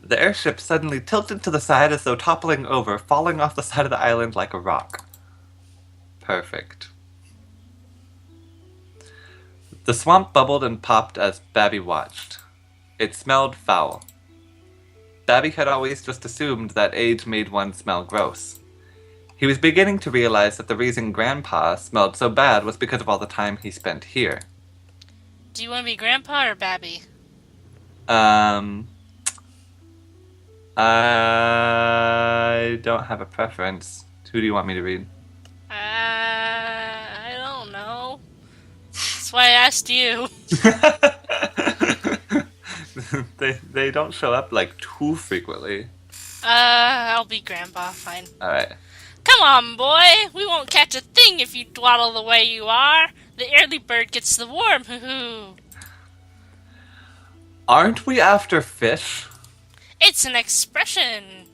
The airship suddenly tilted to the side as though toppling over, falling off the side of the island like a rock. Perfect. The swamp bubbled and popped as Babby watched. It smelled foul. Babby had always just assumed that age made one smell gross. He was beginning to realize that the reason Grandpa smelled so bad was because of all the time he spent here. Do you want to be Grandpa or Babby? I don't have a preference. Who do you want me to read? I don't know. That's why I asked you. they don't show up like too frequently. I'll be Grandpa, fine. Alright. Come on, boy! We won't catch a thing if you dwaddle the way you are. The early bird gets the worm, hoo-hoo. Aren't we after fish? It's an expression.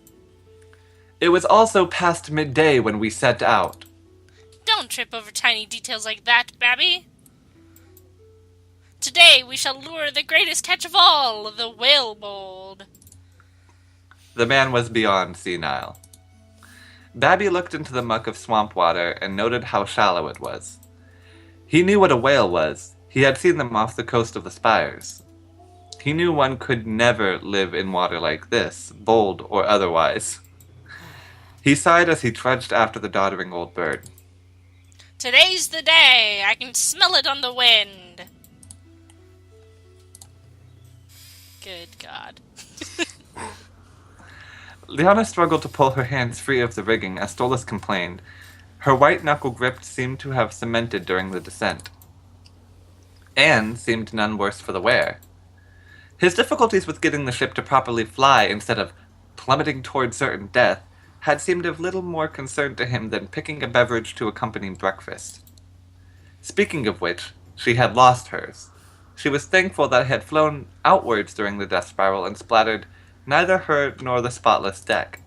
It was also past midday when we set out. Don't trip over tiny details like that, Babby. Today we shall lure the greatest catch of all, the whaleboard. The man was beyond senile. Babby looked into the muck of swamp water and noted how shallow it was. He knew what a whale was. He had seen them off the coast of the Spires. He knew one could never live in water like this, bold or otherwise. He sighed as he trudged after the doddering old bird. Today's the day. I can smell it on the wind. Good God. Liana struggled to pull her hands free of the rigging as Stolas complained. Her white-knuckle grip seemed to have cemented during the descent. Anne seemed none worse for the wear. His difficulties with getting the ship to properly fly instead of plummeting toward certain death had seemed of little more concern to him than picking a beverage to accompany breakfast. Speaking of which, she had lost hers. She was thankful that it had flown outwards during the death spiral and splattered neither her nor the spotless deck.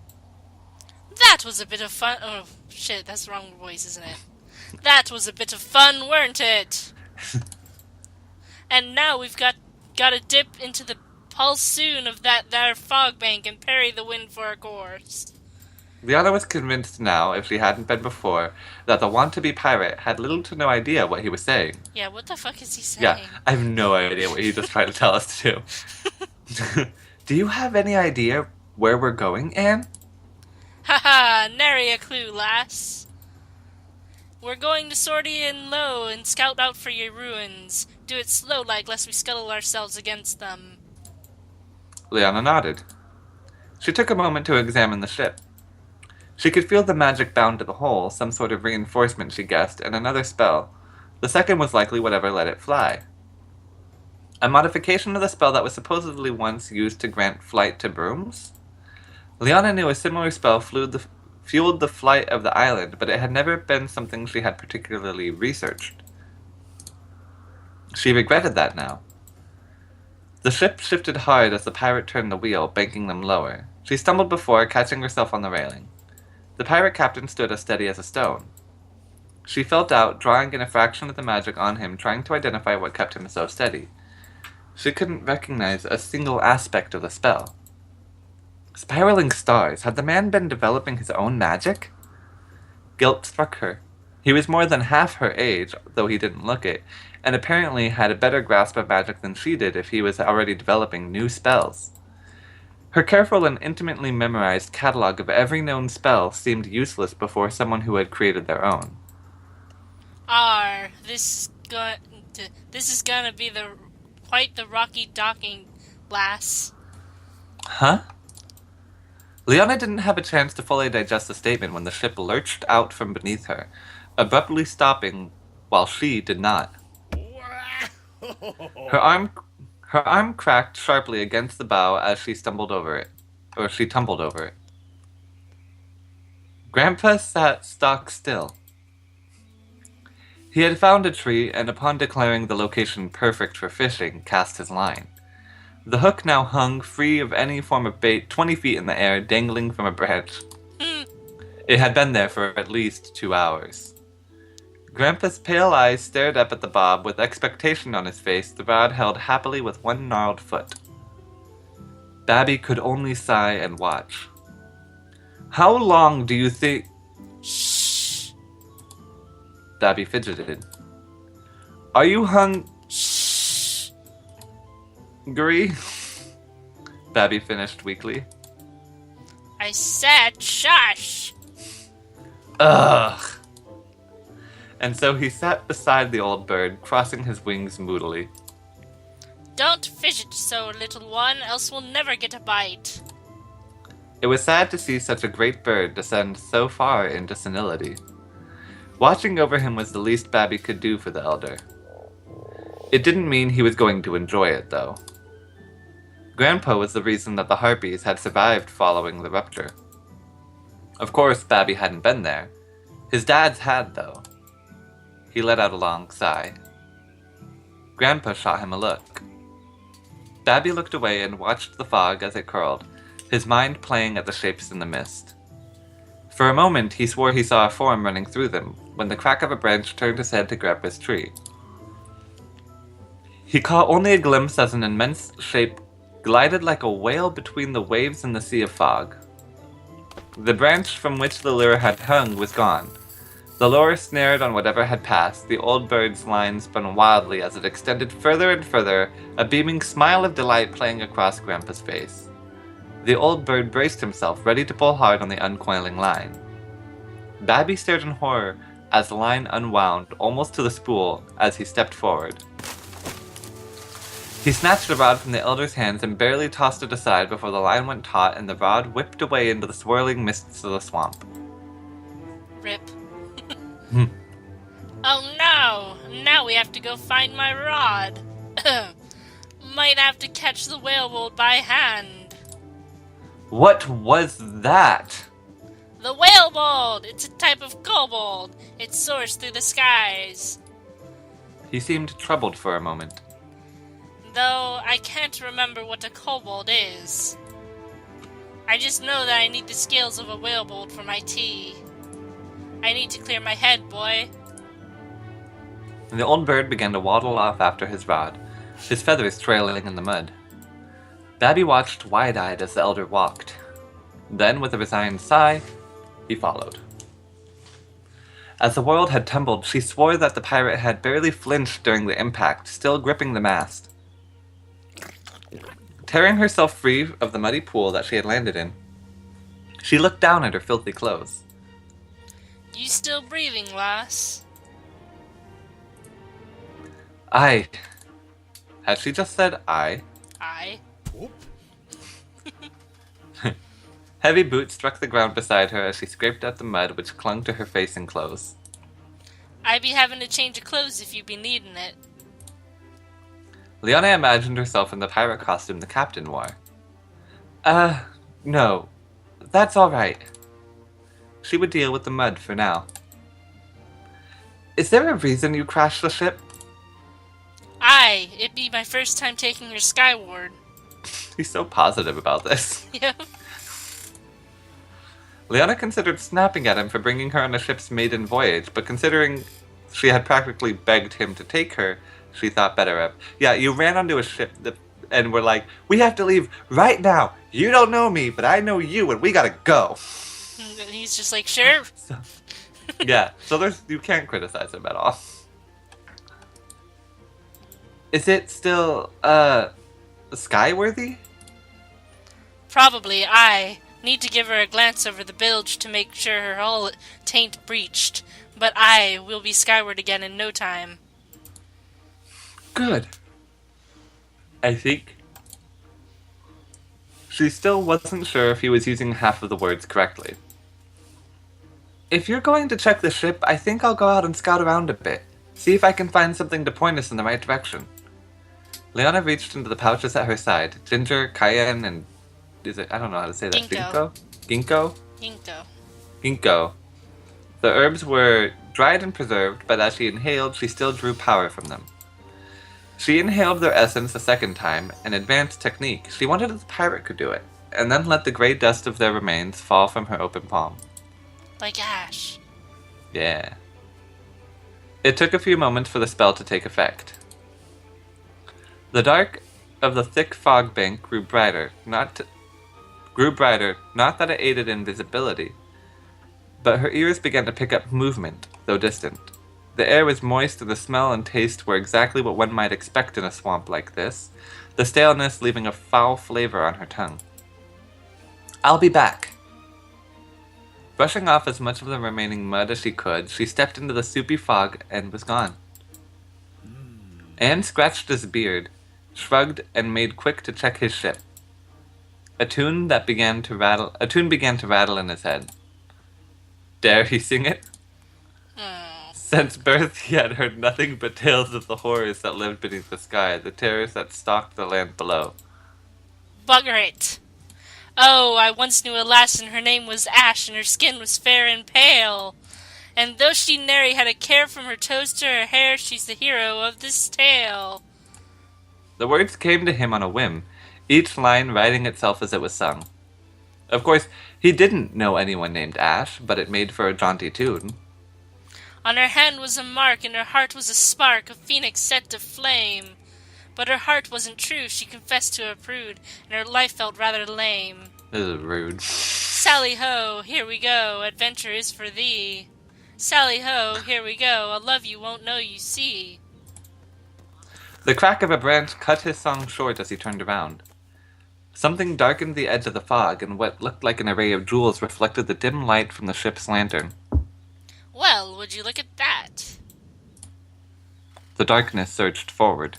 That was a bit of fun. Oh, shit, that's the wrong voice, isn't it? That was a bit of fun, weren't it? And now we've got to dip into the pulsoon of that there fog bank and parry the wind for a course. Liana was convinced now, if she hadn't been before, that the want-to-be pirate had little to no idea what he was saying. Yeah, what the fuck is he saying? Yeah, I have no idea what he just tried to tell us to do. Do you have any idea where we're going, Anne? Haha, nary a clue, lass. We're going to sortie in low and scout out for your ruins. Do it slow-like, lest we scuttle ourselves against them. Liana nodded. She took a moment to examine the ship. She could feel the magic bound to the hull, some sort of reinforcement, she guessed, and another spell. The second was likely whatever let it fly. A modification of the spell that was supposedly once used to grant flight to brooms? Liana knew a similar spell fueled the flight of the island, but it had never been something she had particularly researched. She regretted that now. The ship shifted hard as the pirate turned the wheel, banking them lower. She stumbled before, catching herself on the railing. The pirate captain stood as steady as a stone. She felt out, drawing in a fraction of the magic on him, trying to identify what kept him so steady. She couldn't recognize a single aspect of the spell. Spiraling stars, had the man been developing his own magic? Guilt struck her. He was more than half her age, though he didn't look it, and apparently had a better grasp of magic than she did if he was already developing new spells. Her careful and intimately memorized catalog of every known spell seemed useless before someone who had created their own. This is gonna be quite the rocky docking, lass. Huh? Liana didn't have a chance to fully digest the statement when the ship lurched out from beneath her, abruptly stopping while she did not. Her arm cracked sharply against the bow as she tumbled over it. Grandpa sat stock still. He had found a tree, and upon declaring the location perfect for fishing, cast his line. The hook now hung, free of any form of bait, 20 feet in the air, dangling from a branch. It had been there for at least 2 hours. Grandpa's pale eyes stared up at the bob with expectation on his face, the rod held happily with one gnarled foot. Babby could only sigh and watch. How long do you think... Shh. Babby fidgeted. Are you Shh. hungry? Babby finished weakly. I said shush. Ugh. And so he sat beside the old bird, crossing his wings moodily. Don't fidget so, little one, else we'll never get a bite. It was sad to see such a great bird descend so far into senility. Watching over him was the least Babby could do for the elder. It didn't mean he was going to enjoy it, though. Grandpa was the reason that the harpies had survived following the rupture. Of course, Babby hadn't been there. His dad's had, though. He let out a long sigh. Grandpa shot him a look. Babby looked away and watched the fog as it curled, his mind playing at the shapes in the mist. For a moment, he swore he saw a form running through them, when the crack of a branch turned his head to Grandpa's tree. He caught only a glimpse as an immense shape glided like a whale between the waves and the sea of fog. The branch from which the lure had hung was gone. The lure snared on whatever had passed, the old bird's line spun wildly as it extended further and further, a beaming smile of delight playing across Grandpa's face. The old bird braced himself, ready to pull hard on the uncoiling line. Babby stared in horror as the line unwound, almost to the spool, as he stepped forward. He snatched the rod from the elder's hands and barely tossed it aside before the line went taut and the rod whipped away into the swirling mists of the swamp. Rip. Oh no! Now we have to go find my rod. Might have to catch the whale-bolt by hand. What was that? The whale-bolt! It's a type of kobold. It soars through the skies. He seemed troubled for a moment. Though I can't remember what a kobold is. I just know that I need the scales of a whale-bolt for my tea. I need to clear my head, boy. The old bird began to waddle off after his rod, his feathers trailing in the mud. Babby watched wide-eyed as the elder walked. Then, with a resigned sigh, he followed. As the world had tumbled, she swore that the pirate had barely flinched during the impact, still gripping the mast. Tearing herself free of the muddy pool that she had landed in, she looked down at her filthy clothes. You still breathing, lass? I. Had she just said I? I. Heavy boots struck the ground beside her as she scraped at the mud which clung to her face and clothes. I be having to change of clothes if you be needing it. Leona imagined herself in the pirate costume the captain wore. No. That's alright. She would deal with the mud for now. Is there a reason you crashed the ship? Aye, it be my first time taking her skyward. He's so positive about this. Yep. Leona considered snapping at him for bringing her on a ship's maiden voyage, but considering she had practically begged him to take her, she thought better of. Yeah, you ran onto a ship and were like, we have to leave right now. You don't know me, but I know you, and we gotta go. And he's just like, sure. So you can't criticize him at all. Is it still, skyworthy? Probably. I need to give her a glance over the bilge to make sure her hull tain't breached. But I will be skyward again in no time. Good. I think. She still wasn't sure if he was using half of the words correctly. If you're going to check the ship, I think I'll go out and scout around a bit. See if I can find something to point us in the right direction. Leona reached into the pouches at her side. Ginger, cayenne, and... I don't know how to say that. Ginkgo. Ginkgo? Ginkgo. Ginkgo. The herbs were dried and preserved, but as she inhaled, she still drew power from them. She inhaled their essence a second time, an advanced technique. She wondered if the pirate could do it, and then let the gray dust of their remains fall from her open palm. Like ash. Yeah. It took a few moments for the spell to take effect. The dark of the thick fog bank grew brighter, not that it aided in visibility, but her ears began to pick up movement, though distant. The air was moist and the smell and taste were exactly what one might expect in a swamp like this, the staleness leaving a foul flavor on her tongue. "I'll be back." Brushing off as much of the remaining mud as she could, she stepped into the soupy fog and was gone. Anne scratched his beard, shrugged, and made quick to check his ship. A tune began to rattle in his head. Dare he sing it? Oh, Since birth he had heard nothing but tales of the horrors that lived beneath the sky, the terrors that stalked the land below. bugger it! Oh, I once knew a lass, and her name was Ash, and her skin was fair and pale. And though she nary had a care from her toes to her hair, she's the hero of this tale. The words came to him on a whim, each line writing itself as it was sung. Of course, he didn't know anyone named Ash, but it made for a jaunty tune. On her hand was a mark, and her heart was a spark, a phoenix set to flame. But her heart wasn't true, she confessed to a prude, and her life felt rather lame. This is rude. Sally ho, here we go, adventure is for thee. Sally ho, here we go, a love you won't know you see. The crack of a branch cut his song short as he turned around. Something darkened the edge of the fog, and what looked like an array of jewels reflected the dim light from the ship's lantern. Well, would you look at that? The darkness surged forward.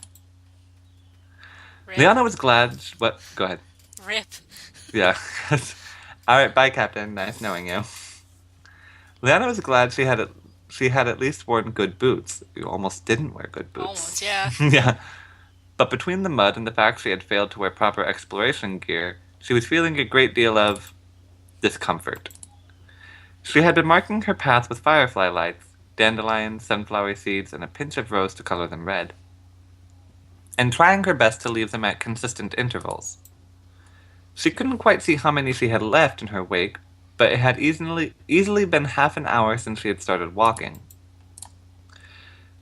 Rip. Liana was glad... What? Go ahead. Rip. Yeah. Alright, bye, Captain. Nice knowing you. Liana was glad she had at least worn good boots. You almost didn't wear good boots. Almost, yeah. Yeah. But between the mud and the fact she had failed to wear proper exploration gear, she was feeling a great deal of discomfort. She had been marking her path with firefly lights, dandelions, sunflower seeds, and a pinch of rose to color them red, and trying her best to leave them at consistent intervals. She couldn't quite see how many she had left in her wake, but it had easily been half an hour since she had started walking.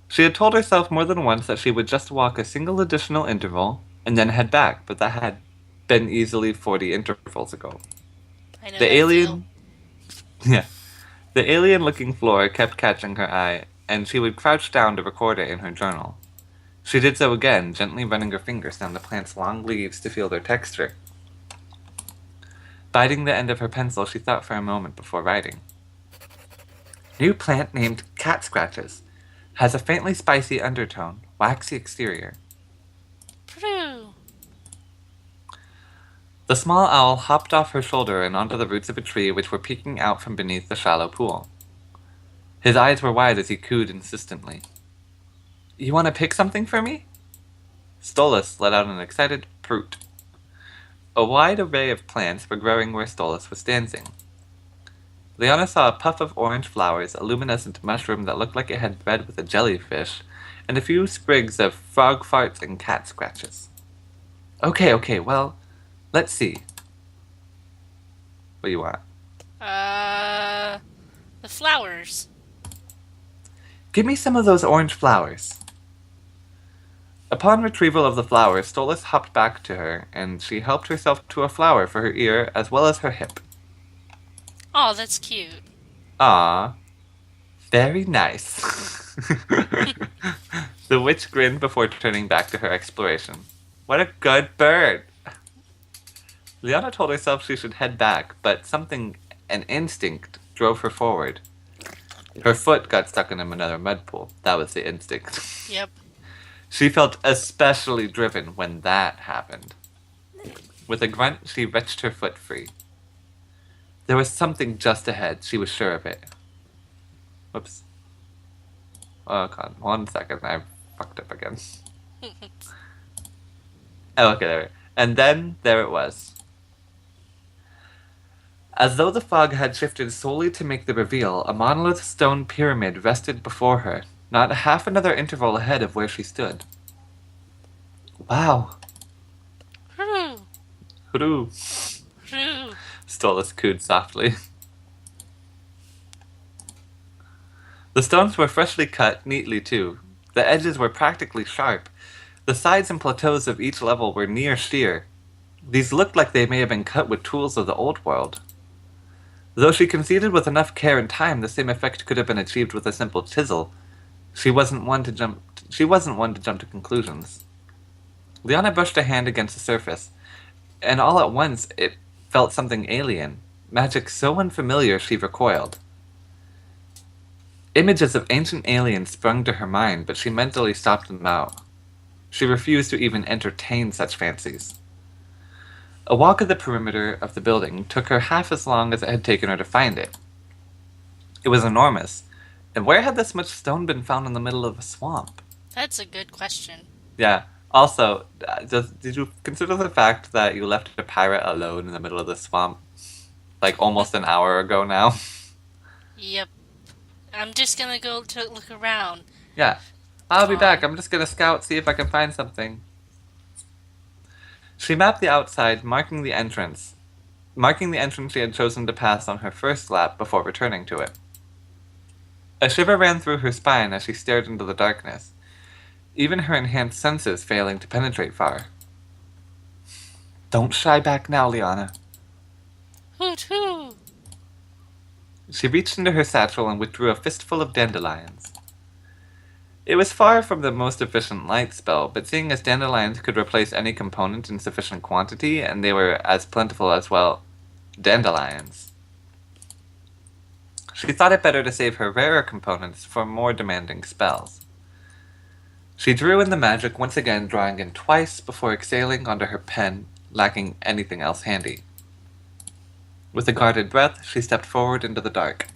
She had told herself more than once that she would just walk a single additional interval and then head back, but that had been easily 40 intervals ago. I know The that alien... Yeah. The alien-looking floor kept catching her eye, and she would crouch down to record it in her journal. She did so again, gently running her fingers down the plant's long leaves to feel their texture. Biting the end of her pencil, she thought for a moment before writing. New plant named Cat Scratches. Has a faintly spicy undertone, waxy exterior. Prue. The small owl hopped off her shoulder and onto the roots of a tree which were peeking out from beneath the shallow pool. His eyes were wide as he cooed insistently. You want to pick something for me? Stolas let out an excited proot. A wide array of plants were growing where Stolas was standing. Liana saw a puff of orange flowers, a luminescent mushroom that looked like it had bred with a jellyfish, and a few sprigs of frog farts and cat scratches. Okay, well, let's see. What do you want? The flowers. Give me some of those orange flowers. Upon retrieval of the flowers, Stolas hopped back to her, and she helped herself to a flower for her ear as well as her hip. Oh, that's cute. Ah, very nice. The witch grinned before turning back to her exploration. What a good bird! Liana told herself she should head back, but an instinct, drove her forward. Her foot got stuck in another mud pool. That was the instinct. Yep. She felt especially driven when that happened. With a grunt, she wrenched her foot free. There was something just ahead. She was sure of it. Whoops. Oh god, 1 second. I fucked up again. Oh, okay, there. And then, there it was. As though the fog had shifted solely to make the reveal, a monolith stone pyramid rested before her, not half another interval ahead of where she stood. Wow. Prue. Hooroo. Prue. Stolas cooed softly. The stones were freshly cut, neatly too. The edges were practically sharp, The sides and plateaus of each level were near sheer. These looked like they may have been cut with tools of the old world. Though she conceded with enough care and time the same effect could have been achieved with a simple chisel, she wasn't one to jump to conclusions. Liana brushed a hand against the surface, and all at once it felt something alien, magic so unfamiliar she recoiled. Images of ancient aliens sprung to her mind, but she mentally stopped them out. She refused to even entertain such fancies. A walk of the perimeter of the building took her half as long as it had taken her to find it. It was enormous, and where had this much stone been found in the middle of a swamp? That's a good question. Yeah. Also, did you consider the fact that you left a pirate alone in the middle of the swamp, like almost an hour ago now? Yep. I'm just gonna go to look around. Yeah. I'll be back. I'm just gonna scout, see if I can find something. She mapped the outside, marking the entrance she had chosen to pass on her first lap before returning to it. A shiver ran through her spine as she stared into the darkness, even her enhanced senses failing to penetrate far. Don't shy back now, Liana. Hoot hoo! She reached into her satchel and withdrew a fistful of dandelions. It was far from the most efficient light spell, but seeing as dandelions could replace any component in sufficient quantity, and they were as plentiful as, well, dandelions, she thought it better to save her rarer components for more demanding spells. She drew in the magic, once again drawing in twice before exhaling onto her pen, lacking anything else handy. With a guarded breath, she stepped forward into the dark.